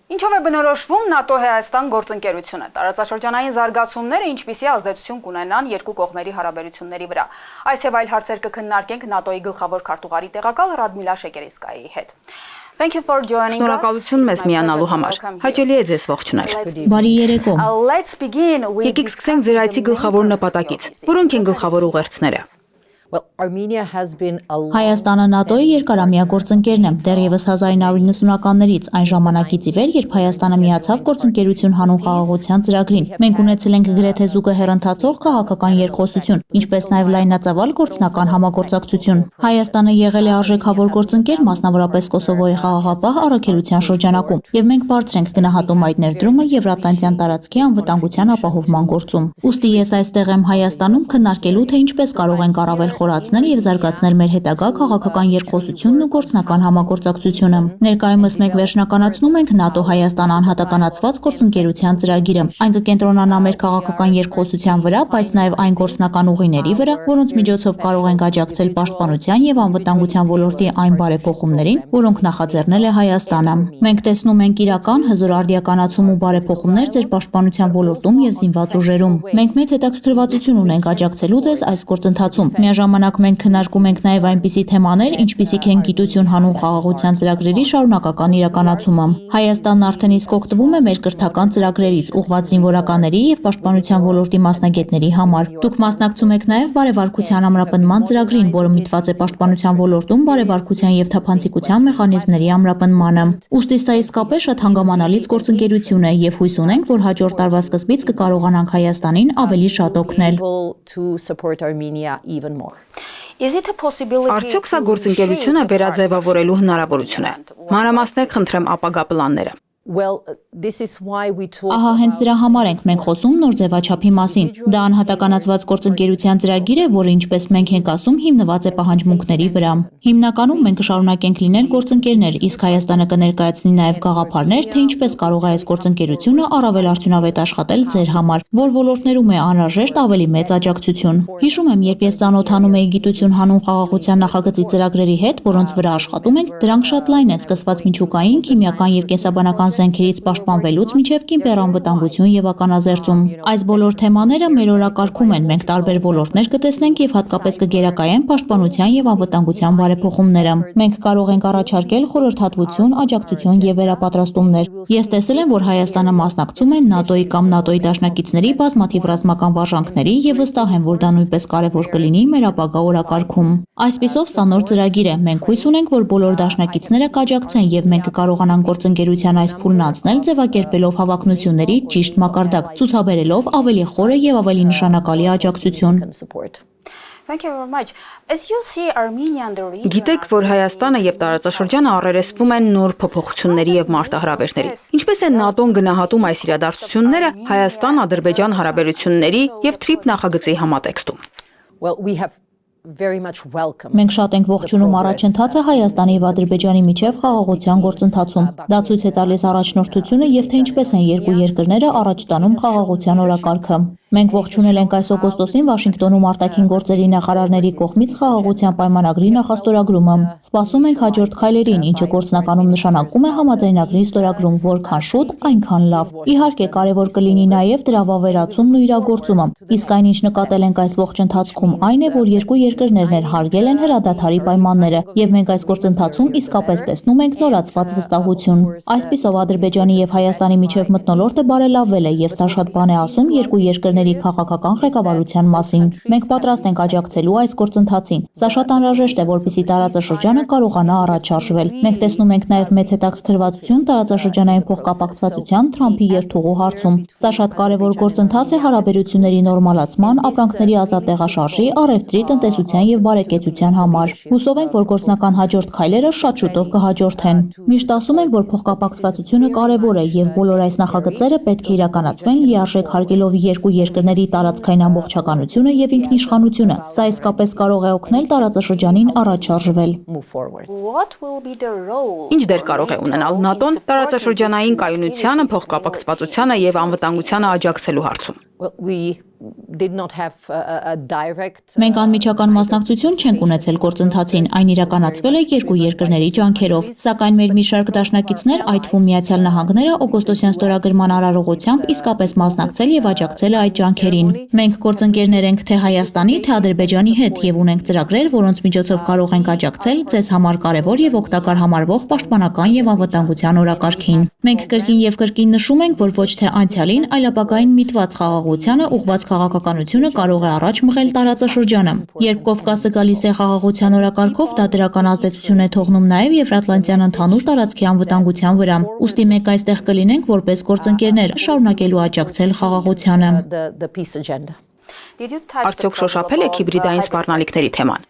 Ինչով է բնորոշվում ՆԱՏՕ-Հայաստան գործընկերությունը։ Տարածաշրջանային զարգացումները ինչպիսի ազդեցություն կունենան երկու կողմերի հարաբերությունների վրա։ Այս եւ այլ հարցեր կքննարկենք ՆԱՏՕ-ի գլխավոր քարտուղարի տեղակալ Ռադմիլա Շեկերիսկայի հետ։ Շնորհակալություն մեզ միանալու համար։ Հաճելի է ձեզ ողջունել։ Բարի երեկո։ Եկեք սկսենք ձեր այցի գլխավոր նպատակից։ Որոնք են գլխավոր ուղերձները։ Հայաստանը ՆԱՏՕ-ի երկարամյա գործընկերն է, դեռևս 1990-ականներից այն ժամանակից ի վեր, երբ Հայաստանը միացավ գործընկերություն հանուն խաղաղության ծրագրին։ Մենք ունեցել ենք գրեթե զուգահեռ ընթացող քաղաքական երկխոսություն, ինչպես նաև լայնածավալ գործնական համագործակցություն։ Հայաստանը եղել է արժեքավոր գործընկեր, մասնավորապես Կոսովոյի խաղաղապահ առաքելության շրջանակում, եւ մենք բարձր ենք գնահատում այդ ներդրումը Եվրատլանտյան տարածքի անվտանգության ապահովման գործում։ Ուստի ես այստեղ եմ Հայաստանում քննարկելու, թե ինչպես կարող ենք առավել խորացնել եւ զարգացնել մեր հետագա քաղաքական երկխոսությունն ու գործնական համագործակցությունը։ Ներկայումս մենք վերջնականացնում ենք ՆԱՏՕ-Հայաստան անհատականացված գործընկերության ծրագիրը։ Այն կկենտրոնանա մեր քաղաքական երկխոսության վրա, բայց նաեւ այն գործնական ուղիների վրա, որոնց միջոցով կարող ենք աջակցել պաշտպանության եւ անվտանգության ոլորտի այն բարեփոխումներին, որոնք նախաձեռնել է Հայաստանը։ Մենք տեսնում ենք իրական հզոր արդիականացում ու բարեփոխումներ ձեր պաշտպանության ոլորտում եւ զինված ուժերում։ Մենք մեծ հետաքրքրվածություն ունենք աջակցելու ձեզ այս գործընթացում։ Միաժամանակ մենք քննարկում ենք նաև այնպիսի թեմաներ, ինչպիսիք են գիտություն հանուն խաղաղության ծրագրերի շարունակական իրականացումը։ Հայաստանն արդեն իսկ օգտվում է մեր կրթական ծրագրերից, ուղղված զինվորականների եւ պաշտպանության ոլորտի մասնագետների համար։ Դուք մասնակցում եք նաև բարեվարկության ամրապնդման ծրագրին, որը միտված է պաշտպանության ոլորտում բարեվարկության եւ թափանցիկության մեխանիզմների ամրապնդմանը։ Ուստի սա իսկապես շատ հանգամանալից գործընկերություն է եւ հույս ունենք, որ հաջորդ տարվա սկզբից կկարողանանք Հայաստանին ավելի շատ օգնել։ Արդյոք սա գործընկերությունը վերաձևավորելու հնարավորություն է։ Մանրամասներ խնդրեմ ապագա պլանները։ Ահա հենց դրա համար ենք մենք խոսում նոր ձևաչափի մասին։ Դա անհատականացված գործընկերության ծրագիր է, որը ինչպես մենք ենք ասում, հիմնված է պահանջմունքների վրա։ Հիմնականում մենք կշարունակենք լինել գործընկերներ, իսկ Հայաստանը կներկայացնի նաև գաղափարներ, թե ինչպես կարող է այս գործընկերությունը առավել արդյունավետ աշխատել ձեր համար, որ ոլորտներում է անհրաժեշտ ավելի մեծ աջակցություն։ Հիշում եմ, երբ ես ծանոթանում էի գիտություն հանուն խաղաղության նախագծի ծրագրերի հետ, որոնց վրա աշխատում ենք, դրանք շատ լայն են, սկսված միջուկային, քիմիական եւ կենսաբանական զենքերից պաշտպանվելուց մինչև կիբերանվտանգություն եւ ականազերծում։ Այս բոլոր թեմաները մեր օրակարգում են, մենք տարբեր ոլորտներ կտեսնենք եւ հատկապես կգերակայեն պաշտպանության եւ անվտանգության բարեփոխումները։ Մենք կարող ենք առաջարկել խորհրդատվություն, աջակցություն եւ վերապատրաստումներ։ Ես տեսել եմ, որ Հայաստանը մասնակցում է ՆԱՏՕ-ի կամ ՆԱՏՕ-ի դաշնակիցների բազմաթիվ ռազմական վարժանքների եւ վստահ եմ, որ դա նույնպես կարեւոր կլինի մեր ապագա օրակարգում։ Այսպիսով սա նոր ծրագիր է։ Մենք հույս ունենք, որ բոլոր դաշնակիցները կաջակցեն եւ մենք կկարողանանք գործընկերության այս փուլն անցնել ձևակերպելով հավակնությունների ճիշտ մակարդակ, ցուցաբերելով ավելի խորը եւ ավելի նշանակալի աջակցություն։ Գիտեք, որ Հայաստանը եւ տարածաշրջանը առերեսվում են նոր փոփոխությունների եւ մարտահրավերների։ Ինչպես է ՆԱՏՕ-ն գնահատում այս իրադարձությունները Հայաստան-Ադրբեջան հարաբերությունների եւ TRIP նախագծի համատեքստում։ Մենք շատ ենք ողջունում առաջընթացը Հայաստանի եւ Ադրբեջանի միջև խաղաղության գործընթացում։ Դա ցույց է տալիս առաջնորդությունը եւ թե ինչպես են երկու երկրները առաջ տանում խաղաղության օրակարգը։ Մենք ողջունել ենք այս օգոստոսին Վաշինգտոնում արտաքին գործերի նախարարների կողմից խաղաղության պայմանագրի նախաստորագրումը։ Սպասում ենք հաջորդ քայլերին, ինչը գործնականում նշանակում է համաձայնագրի ստորագրում, որքան շուտ, այնքան լավ։ Իհարկե, կարևոր կլինի նաև դրա վավերացումն ու իրագործումը։ Իսկ այն, ինչ նկատել ենք այս ողջ ընթացքում, այն է, որ երկու երկրներն հարգել են հրադադարի պայմանները, եւ մենք այս գործընթացում իսկապես տեսնում ենք նորացված վստահություն։ Այսպիսով Ադրբեջանի եւ Հայաստանի միջև մթնոլորտը բարելավվել է եւ սա շատ բան է ասում երկու երկրների քաղաքական ղեկավարության մասին։ Մենք պատրաստ ենք աջակցելու այս գործընթացին։ Սա շատ անհրաժեշտ է, որպեսզի տարածաշրջանը կարողանա առաջ շարժվել։ Մենք տեսնում ենք նաեւ մեծ հետաքրքրվածություն տարածաշրջանային փոխկապակցվածության Թրամփի երթուղու հարցում։ Սա շատ կարևոր գործընթաց է հարաբերությունների նորմալացման, ապրանքների ազատ տեղաշարժի, առևտրի, տնտեսության եւ բարեկեցության համար։ Հուսով ենք, որ գործնական հաջորդ քայլերը շատ շուտով կհաջորդեն։ Միշտ ասում ենք, որ փոխկապակցվածությունը կարևոր է եւ բոլոր այս նախագծերը պետք է իրականացվեն լիարժեք հարգելով երկու երկրների տարածքային ամբողջականությունը եւ ինքնիշխանությունը։ Սա իսկապես կարող է օգնել տարածաշրջանին առաջ շարժվել։ Ինչ դեր կարող է ունենալ ՆԱՏՕ-ն տարածաշրջանային կայունությանը, փոխկապակցվածությանը եւ անվտանգությանը աջակցելու հարցում։ did not have a direct Մենք անմիջական մասնակցություն չենք ունեցել գործընթացին, այն իրականացվել է երկու երկրների ջանքերով, սակայն մեր մի շարք դաշնակիցներ, այդ թվում Միացյալ Նահանգները, օգոստոսյան ստորագրման արարողությամբ իսկապես մասնակցել եւ աջակցել է այդ ջանքերին։ Մենք գործընկերներ ենք թե Հայաստանի, թե Ադրբեջանի հետ եւ ունենք ծրագրեր, որոնց միջոցով կարող ենք աջակցել ձեզ համար կարևոր եւ օգտակար համարվող պաշտպանական եւ անվտանգության օրակարգին։ Մենք կրկին եւ կրկին նշում ենք, որ ոչ թե անցյալին, այլ ապագային միտված խաղաղությանը ուղղված քաղաքականությունը կարող է առաջ մղել տարածաշրջանը։ Երբ Կովկասը գալիս է խաղաղության օրակարգով, դա դրական ազդեցություն է թողնում նաև Եվրատլանտյան ընդհանուր տարածքի անվտանգության վրա։ Ուստի մենք այստեղ կլինենք որպես գործընկերներ, շարունակելու աջակցել խաղաղությանը։ the peace agenda. Արդյոք շոշափել եք հիբրիդային սպառնալիքների թեման։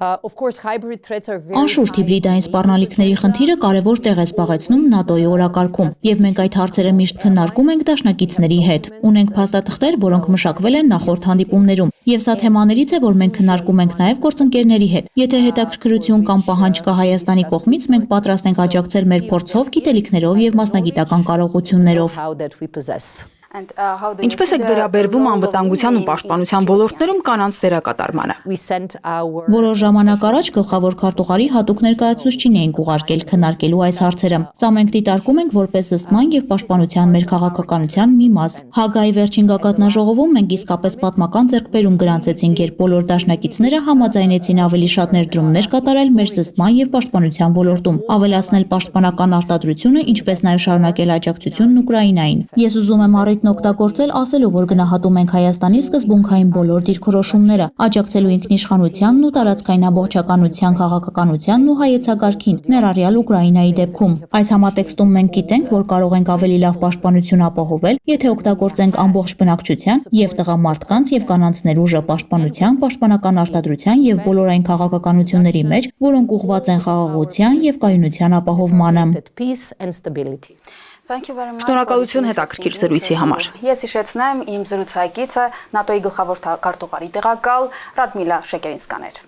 Of course, hybrid threats are very Անշուշտ հիբրիդային սպառնալիքների խնդիրը կարևոր տեղ է զբաղեցնում ՆԱՏՕ-ի օրակարգում, եւ մենք այդ հարցերը միշտ քննարկում ենք դաշնակիցների հետ։ Ունենք փաստաթղթեր, որոնք մշակվել են նախորդ հանդիպումներում, եւ սա թեմաներից է, որ մենք քննարկում ենք նաեւ գործընկերների հետ։ Եթե հետաքրքրություն կամ պահանջ կա Հայաստանի կողմից, մենք պատրաստ ենք աջակցել մեր փորձով, գիտելիքներով եւ մասնագիտական կարողություններով։ how that we possess. Ինչպես եք վերաբերվում անվտանգության ու պաշտպանության ոլորտներում կանանց դերակատարմանը։ We sent our Որոշ ժամանակ առաջ գլխավոր քարտուղարի հատուկ ներկայացուցչին էինք ուղարկել քննարկելու այս հարցերը։ Սա մենք դիտարկում ենք որպես զսպման եւ պաշտպանության մեր քաղաքականության մի մաս։ Հագայի վերջին գագաթնաժողովում մենք իսկապես պատմական ձեռքբերում գրանցեցինք, երբ բոլոր դաշնակիցները համաձայնեցին ավելի շատ ներդրումներ կատարել մեր զսպման եւ պաշտպանության ոլորտում, ավելացնել պաշտպանական արտադրությունը, ինչպես նաեւ շարունակել աջակցությունն Ուկրաինային։ Ես ուզում եմ առիթն օգտագործել ասելու, որ գնահատում ենք Հայաստանի սկզբունքային բոլոր դիրքորոշումները, աջակցելու ինքնիշխանությանն ու տարածքային ամբողջականության քաղաքականությանն ու հայեցակարգին, ներառյալ Ուկրաինայի դեպքում։ Այս համատեքստում մենք գիտենք, որ կարող ենք ավելի լավ պաշտպանություն ապահովել, եթե օգտագործենք ամբողջ բնակչության եւ տղամարդկանց եւ կանանց ներուժը պաշտպանության, պաշտպանական արտադրության եւ բոլոր այն քաղաքականությունների մեջ, որոնք ուղղված են խաղաղության եւ կայունության ապահովմանը։ peace and stability. Շնորհակալություն հետաքրքիր զրույցի համար։ Ես հիշեցնեմ իմ զրուցակիցը ՆԱՏՕ-ի գլխավոր քարտուղարի տեղակալ Ռադմիլա Շեկերինսկան էր։